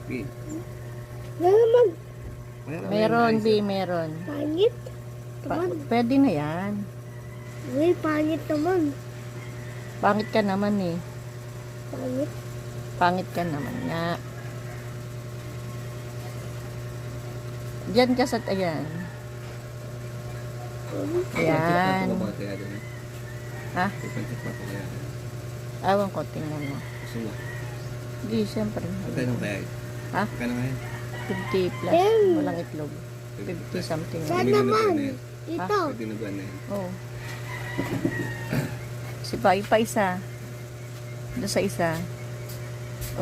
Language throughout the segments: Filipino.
Okay. Wala naman. Meron, B, meron. Pangit. Naman. Pwede na yan. Uy, pangit naman. Pangit ka naman eh. Pangit. Pangit ka naman nga. Diyan ka sa, ayan. Ayan. Ha? Awan ko, tingnan mo. Hindi, siyempre. Magkano kaya? Ha? Magkano kaya? 50 plus. Walang itlog. 50 something. Saan naman? Ito. Pwede na ba na yan? Oo. Si pa isa. Doon sa isa.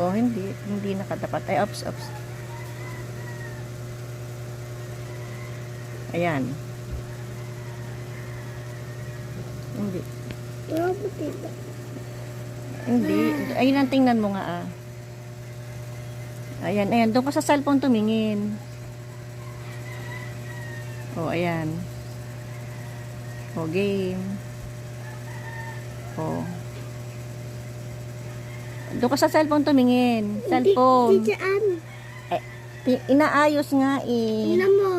Oh, hindi. Hindi nakatapat. Ay, ops. Ayan. Hindi. Wala mo dito. Hindi. Ayun ang tingnan mo nga ah. Ayan. Doon ka sa cellphone tumingin. Oh, ayan. Oh, game. Oh. Doon ka sa cellphone tumingin. Cellphone. Hindi dyan. Inaayos nga eh. Tingnan mo.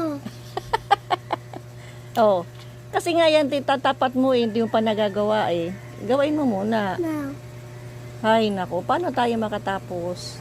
Oh. Kasi nga yan, tatapat mo eh. Hindi mo pa nagagawa eh. Gawain mo muna. Now. Ay, nako. Paano tayo makatapos?